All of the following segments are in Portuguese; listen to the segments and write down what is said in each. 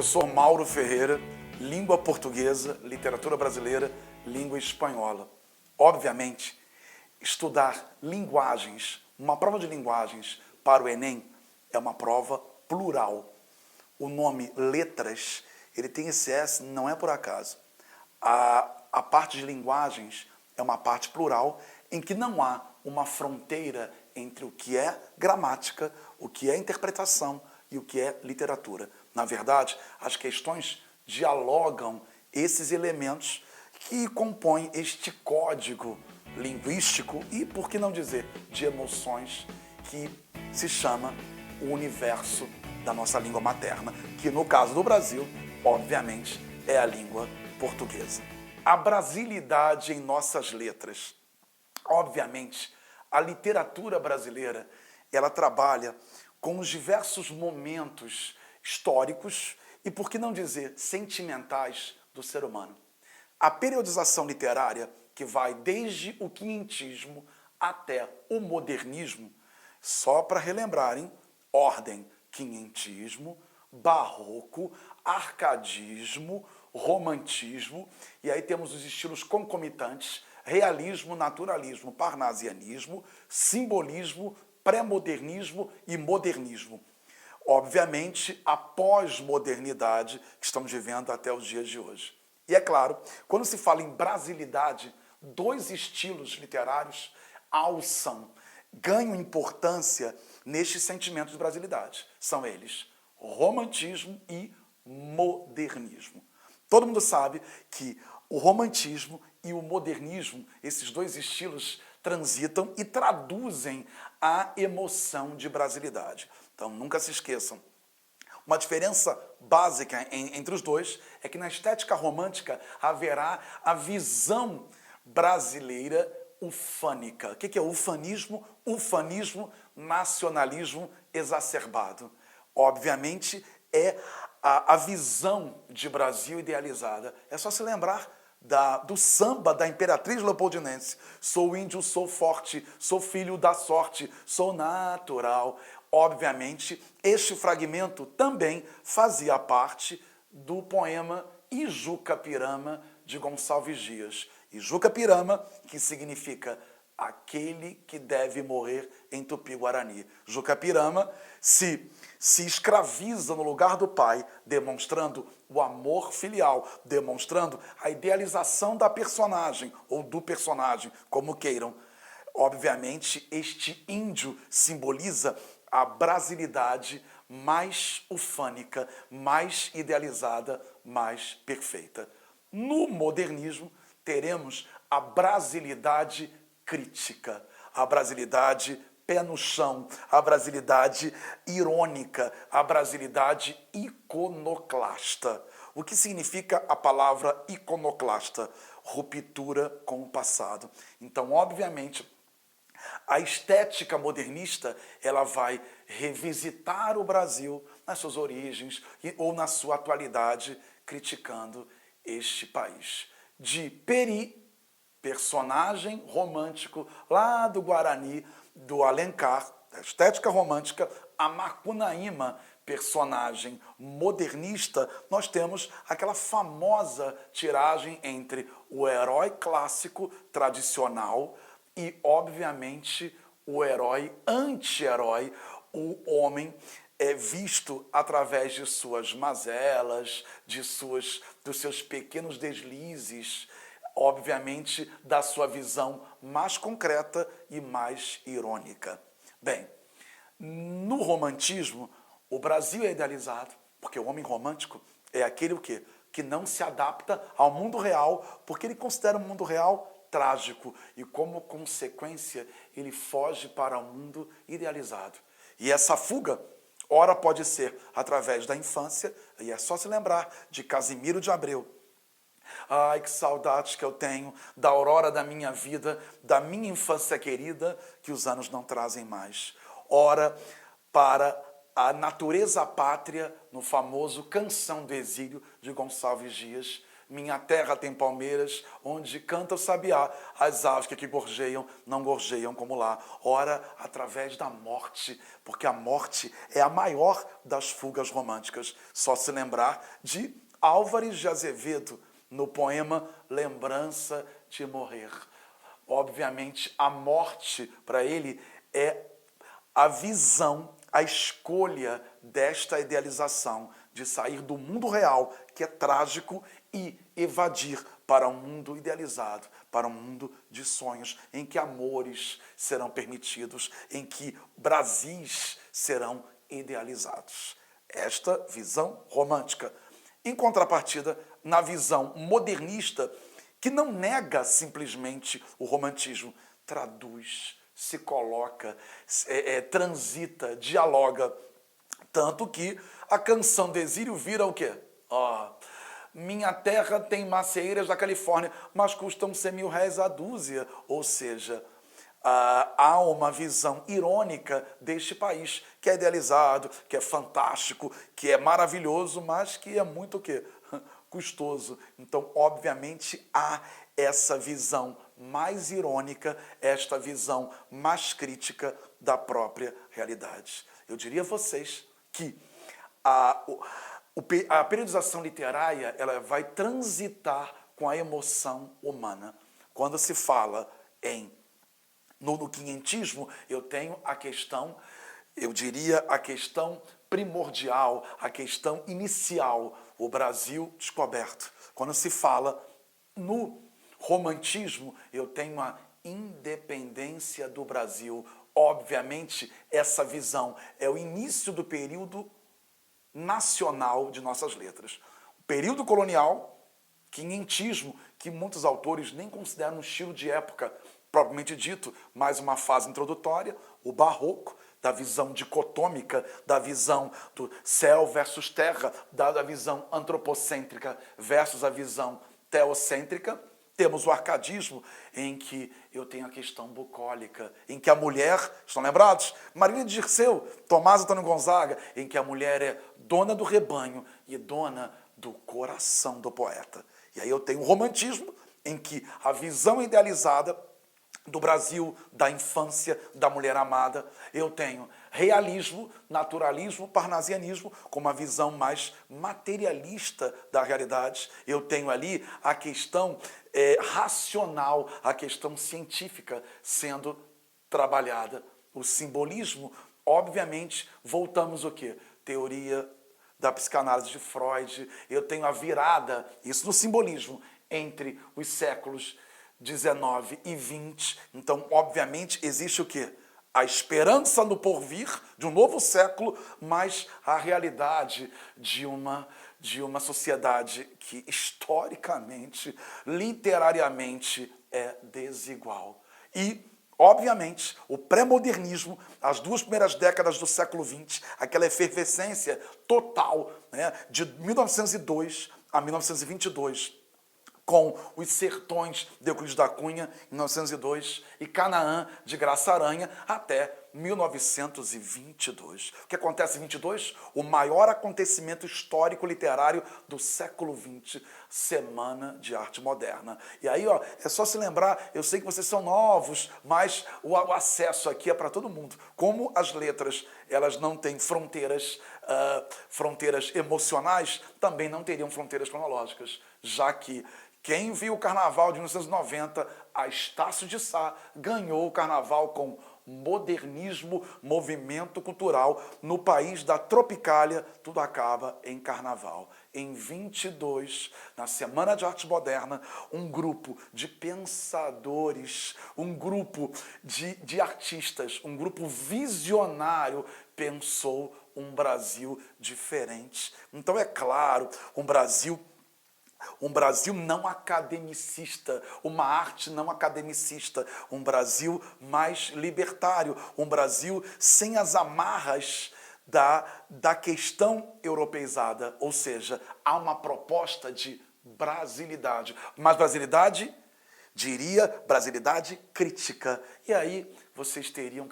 Professor Mauro Ferreira, língua portuguesa, literatura brasileira, língua espanhola. Obviamente, estudar linguagens, uma prova de linguagens para o Enem é uma prova plural. O nome letras, ele tem esse S, não é por acaso. A parte de linguagens é uma parte plural em que não há uma fronteira entre o que é gramática, o que é interpretação e o que é literatura. Na verdade, as questões dialogam esses elementos que compõem este código linguístico e, por que não dizer, de emoções que se chama o universo da nossa língua materna, que no caso do Brasil, obviamente, é a língua portuguesa. A brasilidade em nossas letras. Obviamente, a literatura brasileira, ela trabalha com os diversos momentos históricos e, por que não dizer, sentimentais do ser humano. A periodização literária, que vai desde o quinhentismo até o modernismo, só para relembrarem, ordem: quinhentismo, barroco, arcadismo, romantismo, e aí temos os estilos concomitantes: realismo, naturalismo, parnasianismo, simbolismo, pré-modernismo e modernismo. Obviamente, a pós-modernidade que estamos vivendo até os dias de hoje. E é claro, quando se fala em brasilidade, dois estilos literários alçam, ganham importância neste sentimento de brasilidade. São eles romantismo e modernismo. Todo mundo sabe que o romantismo e o modernismo, esses dois estilos, transitam e traduzem a emoção de brasilidade. Então, nunca se esqueçam. Uma diferença básica entre os dois é que na estética romântica haverá a visão brasileira ufânica. O que é ufanismo? Ufanismo, nacionalismo exacerbado. Obviamente, é a visão de Brasil idealizada. É só se lembrar do samba da Imperatriz Leopoldinense. Sou índio, sou forte, sou filho da sorte, sou natural. Obviamente, este fragmento também fazia parte do poema Ijuca-Pirama, de Gonçalves Dias. Ijuca-Pirama, que significa aquele que deve morrer em Tupi-Guarani. Juca-Pirama se escraviza no lugar do pai, demonstrando o amor filial, demonstrando a idealização da personagem, ou do personagem, como queiram. Obviamente, este índio simboliza a brasilidade mais ufânica, mais idealizada, mais perfeita. No modernismo, teremos a brasilidade crítica, a brasilidade pé no chão, a brasilidade irônica, a brasilidade iconoclasta. O que significa a palavra iconoclasta? Ruptura com o passado. Então, obviamente, a estética modernista, ela vai revisitar o Brasil nas suas origens ou na sua atualidade, criticando este país. De Peri, personagem romântico lá do Guarani, do Alencar, da estética romântica, a Macunaíma, personagem modernista, nós temos aquela famosa tiragem entre o herói clássico, tradicional, e, obviamente, o herói anti-herói, o homem visto através de suas mazelas, dos seus pequenos deslizes, obviamente, da sua visão mais concreta e mais irônica. Bem, no romantismo, o Brasil é idealizado, porque o homem romântico é aquele o quê? Que não se adapta ao mundo real, porque ele considera o mundo real trágico e, como consequência, ele foge para o mundo idealizado. E essa fuga, ora pode ser através da infância, e é só se lembrar de Casimiro de Abreu. Ai, que saudades que eu tenho da aurora da minha vida, da minha infância querida, que os anos não trazem mais. Ora para a natureza pátria, no famoso Canção do Exílio, de Gonçalves Dias, Minha terra tem palmeiras, onde canta o sabiá. As aves que aqui gorjeiam, não gorjeiam como lá. Ora, através da morte, porque a morte é a maior das fugas românticas. Só se lembrar de Álvares de Azevedo, no poema Lembrança de Morrer. Obviamente, a morte, para ele, é a visão, a escolha desta idealização de sair do mundo real, que é trágico, e evadir para um mundo idealizado, para um mundo de sonhos, em que amores serão permitidos, em que Brasis serão idealizados. Esta visão romântica. Em contrapartida, na visão modernista, que não nega simplesmente o romantismo, traduz, se coloca, transita, dialoga. Tanto que a canção do exílio vira o quê? Minha terra tem macieiras da Califórnia, mas custam 100 mil réis a dúzia. Ou seja, há uma visão irônica deste país, que é idealizado, que é fantástico, que é maravilhoso, mas que é muito o quê? Custoso. Então, obviamente, há essa visão mais irônica, esta visão mais crítica da própria realidade. Eu diria a vocês que a periodização literária ela vai transitar com a emoção humana. Quando se fala no quinhentismo, eu tenho a questão, eu diria a questão primordial, a questão inicial, o Brasil descoberto. Quando se fala no romantismo, eu tenho a independência do Brasil. Obviamente, essa visão é o início do período nacional de nossas letras. O período colonial, quinhentismo, que muitos autores nem consideram um estilo de época propriamente dito, mas uma fase introdutória, o barroco, da visão dicotômica, da visão do céu versus terra, da visão antropocêntrica versus a visão teocêntrica. Temos o arcadismo, em que eu tenho a questão bucólica, em que a mulher, estão lembrados? Marília de Dirceu, Tomás Antônio Gonzaga, em que a mulher é dona do rebanho e dona do coração do poeta. E aí eu tenho o romantismo, em que a visão idealizada do Brasil, da infância, da mulher amada. Eu tenho realismo, naturalismo, parnasianismo, com uma visão mais materialista da realidade. Eu tenho ali a questão racional, a questão científica sendo trabalhada. O simbolismo, obviamente, voltamos o quê? Teoria da psicanálise de Freud. Eu tenho a virada, isso no simbolismo, entre os séculos 19 e 20. Então, obviamente, existe o quê? A esperança no porvir de um novo século, mas a realidade de uma sociedade que historicamente, literariamente, é desigual. E, obviamente, o pré-modernismo, as duas primeiras décadas do século XX, aquela efervescência total, né, de 1902 a 1922, com os Sertões de Euclides da Cunha, em 1902, e Canaã, de Graça Aranha, até 1922. O que acontece em 22? O maior acontecimento histórico-literário do século XX, Semana de Arte Moderna. E aí, é só se lembrar, eu sei que vocês são novos, mas o acesso aqui é para todo mundo. Como as letras, elas não têm fronteiras emocionais, também não teriam fronteiras cronológicas, já que quem viu o Carnaval de 1990, a Estácio de Sá ganhou o Carnaval com modernismo, movimento cultural. No país da Tropicália, tudo acaba em Carnaval. Em 22, na Semana de Arte Moderna, um grupo de pensadores, um grupo de artistas, um grupo visionário pensou um Brasil diferente. Então, é claro, um Brasil não academicista, uma arte não academicista, um Brasil mais libertário, um Brasil sem as amarras da questão europeizada, ou seja, há uma proposta de brasilidade, mas brasilidade, diria, brasilidade crítica. E aí vocês teriam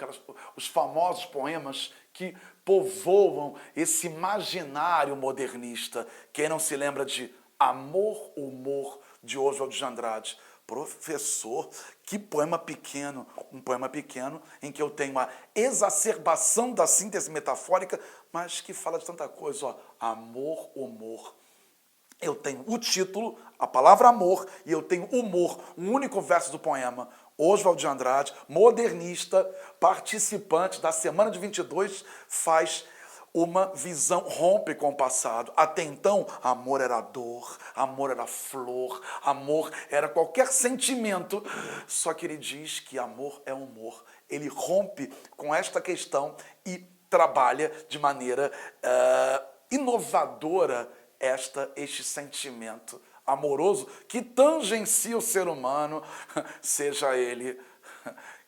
os famosos poemas que povoam esse imaginário modernista. Quem não se lembra de Amor, Humor, de Oswald de Andrade. Professor, que poema pequeno, um poema pequeno em que eu tenho a exacerbação da síntese metafórica, mas que fala de tanta coisa, ó, amor, humor. Eu tenho o título, a palavra amor, e eu tenho humor, um único verso do poema. Oswald de Andrade, modernista, participante da Semana de 22, faz uma visão, rompe com o passado. Até então, amor era dor, amor era flor, amor era qualquer sentimento. Só que ele diz que amor é humor. Ele rompe com esta questão e trabalha de maneira inovadora este sentimento amoroso que tangencia o ser humano, seja ele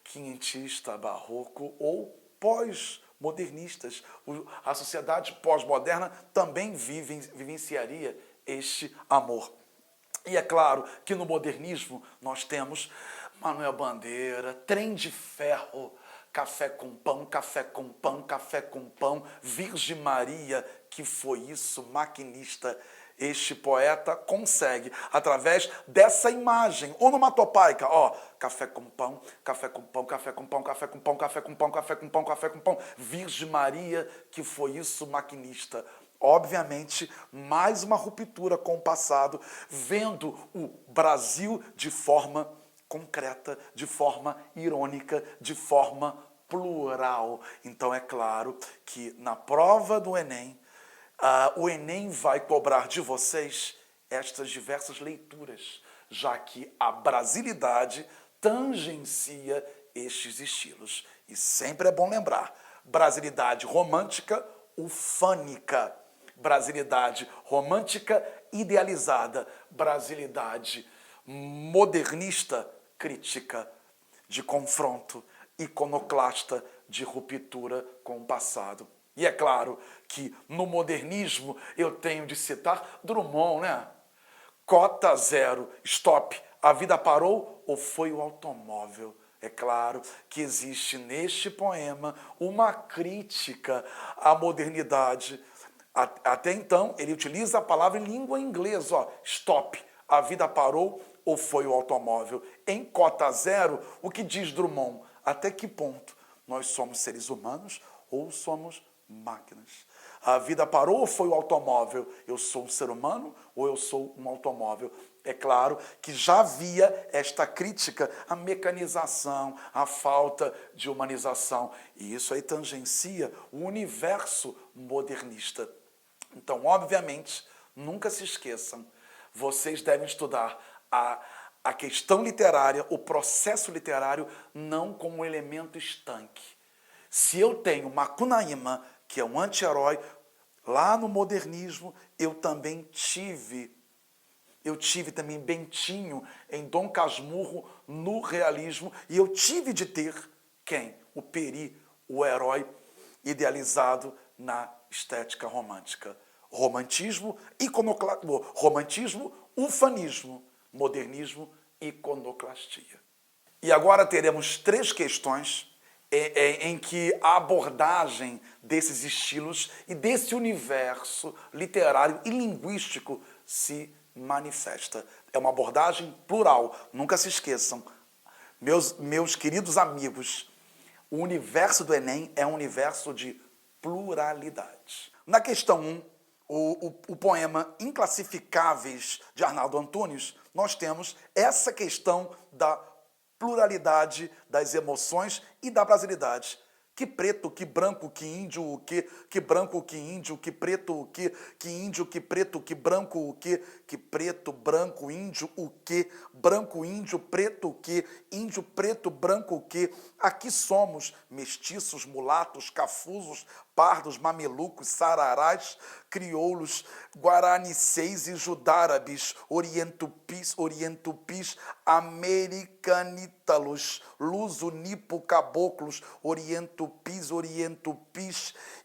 quinhentista, barroco ou pós-modernistas. A sociedade pós-moderna também vivenciaria este amor. E é claro que no modernismo nós temos Manuel Bandeira, Trem de Ferro, Café com Pão, Café com Pão, Café com Pão, Virgem Maria, que foi isso, maquinista. Este poeta consegue, através dessa imagem onomatopaica, ó, café com pão, café com pão, café com pão, café com pão, café com pão, café com pão, café com pão, Virgem Maria, que foi isso, maquinista. Obviamente, mais uma ruptura com o passado, vendo o Brasil de forma concreta, de forma irônica, de forma plural. Então é claro que na prova do Enem, o Enem vai cobrar de vocês estas diversas leituras, já que a brasilidade tangencia estes estilos. E sempre é bom lembrar, brasilidade romântica, ufânica, brasilidade romântica idealizada, brasilidade modernista, crítica, de confronto, iconoclasta, de ruptura com o passado. E é claro que no modernismo eu tenho de citar Drummond, né? Cota zero, stop, a vida parou ou foi o automóvel? É claro que existe neste poema uma crítica à modernidade. Até então, ele utiliza a palavra em língua inglesa, ó, stop, a vida parou ou foi o automóvel? Em Cota Zero, o que diz Drummond? Até que ponto nós somos seres humanos ou somos máquinas? A vida parou ou foi o automóvel? Eu sou um ser humano ou eu sou um automóvel? É claro que já havia esta crítica à mecanização, à falta de humanização. E isso aí tangencia o universo modernista. Então, obviamente, nunca se esqueçam, vocês devem estudar a questão literária, o processo literário, não como um elemento estanque. Se eu tenho Macunaíma, que é um anti-herói, lá no modernismo eu também tive. Eu tive também Bentinho em Dom Casmurro no realismo, e eu tive de ter quem? O Peri, o herói idealizado na estética romântica. Romantismo, romantismo, ufanismo, modernismo, iconoclastia. E agora teremos 3 questões em que a abordagem desses estilos e desse universo literário e linguístico se manifesta. É uma abordagem plural. Nunca se esqueçam, meus queridos amigos, o universo do Enem é um universo de pluralidade. Na questão 1, o poema Inclassificáveis, de Arnaldo Antunes, nós temos essa questão da pluralidade das emoções e da brasilidade. Que preto, que branco, que índio, o quê? Que branco, que índio, que preto, o quê? Que índio, que preto, que branco, o quê? Que preto, branco, índio, o quê? Branco, índio, preto, o quê? Índio, preto, branco, o quê? Aqui somos mestiços, mulatos, cafusos, pardos, mamelucos, sararás, crioulos, guaraniceis e judárabes, orientupis, americanítalos, luso-nipo, caboclos, orientupis,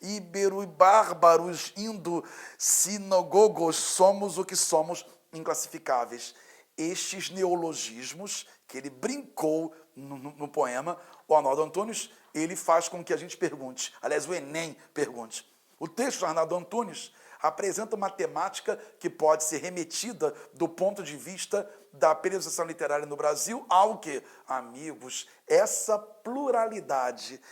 íbero e bárbaros, indo-sinagogos, somos o que somos, inclassificáveis. Estes neologismos que ele brincou no poema, o Arnaldo Antunes, ele faz com que a gente pergunte, aliás, o Enem pergunte, O texto de Arnaldo Antunes apresenta uma temática que pode ser remetida do ponto de vista da periodização literária no Brasil ao que, amigos, essa pluralidade,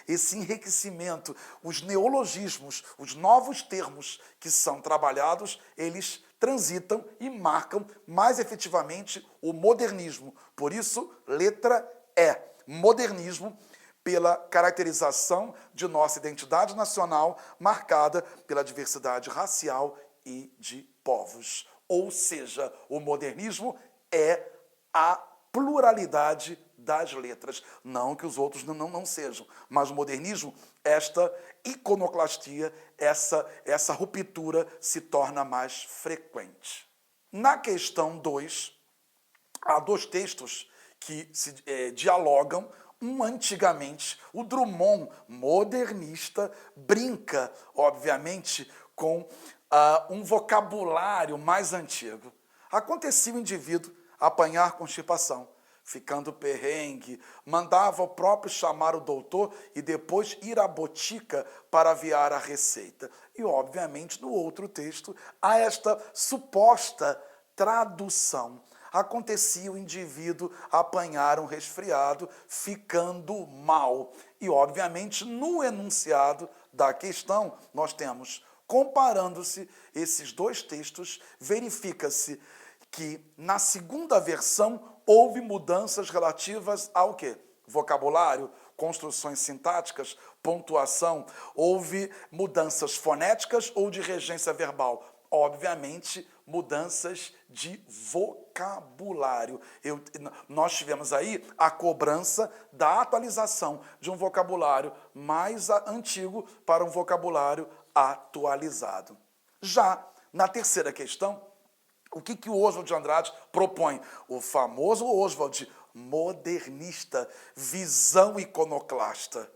esse enriquecimento, os neologismos, os novos termos que são trabalhados, eles transitam e marcam mais efetivamente o modernismo. Por isso, letra E, modernismo, pela caracterização de nossa identidade nacional marcada pela diversidade racial e de povos. Ou seja, o modernismo é a pluralidade das letras. Não que os outros não sejam, mas o modernismo, esta iconoclastia, essa ruptura se torna mais frequente. Na questão 2, há dois textos que se dialogam. Antigamente, o Drummond, modernista, brinca, obviamente, com um vocabulário mais antigo. Acontecia o indivíduo apanhar constipação, ficando perrengue, mandava o próprio chamar o doutor e depois ir à botica para aviar a receita. E, obviamente, no outro texto, há esta suposta tradução. Acontecia o indivíduo apanhar um resfriado, ficando mal. E, obviamente, no enunciado da questão, nós temos, comparando-se esses dois textos, verifica-se que, na segunda versão, houve mudanças relativas ao quê? Vocabulário, construções sintáticas, pontuação, houve mudanças fonéticas ou de regência verbal. Obviamente, mudanças de vocabulário. Nós tivemos aí a cobrança da atualização de um vocabulário mais antigo para um vocabulário atualizado. Já na terceira questão, o que o Oswald de Andrade propõe? O famoso Oswald modernista, visão iconoclasta,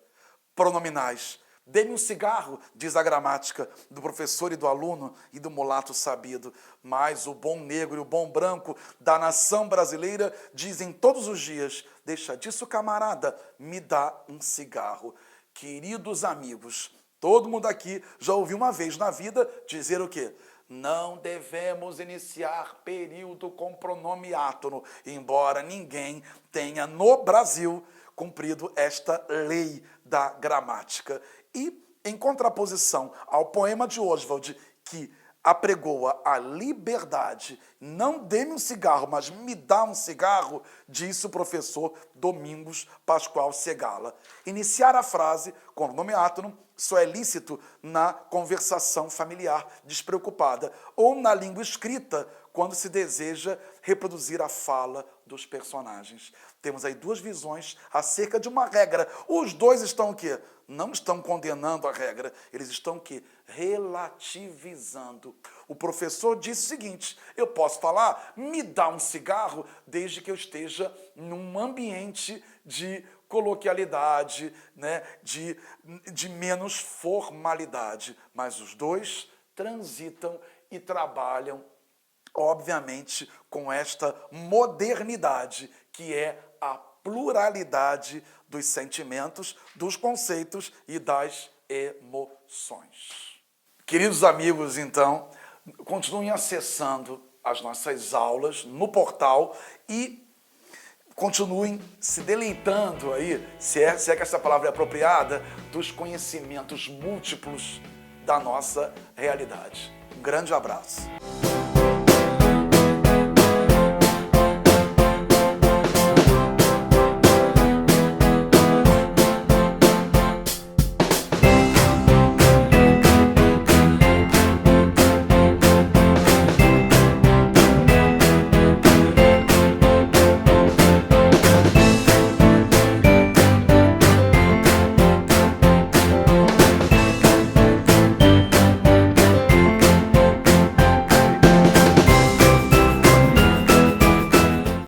pronominais. Dê-me um cigarro, diz a gramática do professor e do aluno e do mulato sabido. Mas o bom negro e o bom branco da nação brasileira dizem todos os dias: deixa disso, camarada, me dá um cigarro. Queridos amigos, todo mundo aqui já ouviu uma vez na vida dizer o quê? Não devemos iniciar período com pronome átono, embora ninguém tenha no Brasil cumprido esta lei da gramática. E, em contraposição ao poema de Oswald, que apregoa a liberdade, não dê-me um cigarro, mas me dá um cigarro, disse o professor Domingos Pascoal Segala. Iniciar a frase com o nome átono só é lícito na conversação familiar despreocupada ou na língua escrita, quando se deseja reproduzir a fala dos personagens. Temos aí duas visões acerca de uma regra. Os dois estão o quê? Não estão condenando a regra, eles estão o quê? Relativizando. O professor disse o seguinte: eu posso falar, me dá um cigarro, desde que eu esteja num ambiente de coloquialidade, né, de menos formalidade. Mas os dois transitam e trabalham, obviamente, com esta modernidade, que é a pluralidade dos sentimentos, dos conceitos e das emoções. Queridos amigos, então, continuem acessando as nossas aulas no portal e continuem se deleitando aí, se é que essa palavra é apropriada, dos conhecimentos múltiplos da nossa realidade. Um grande abraço.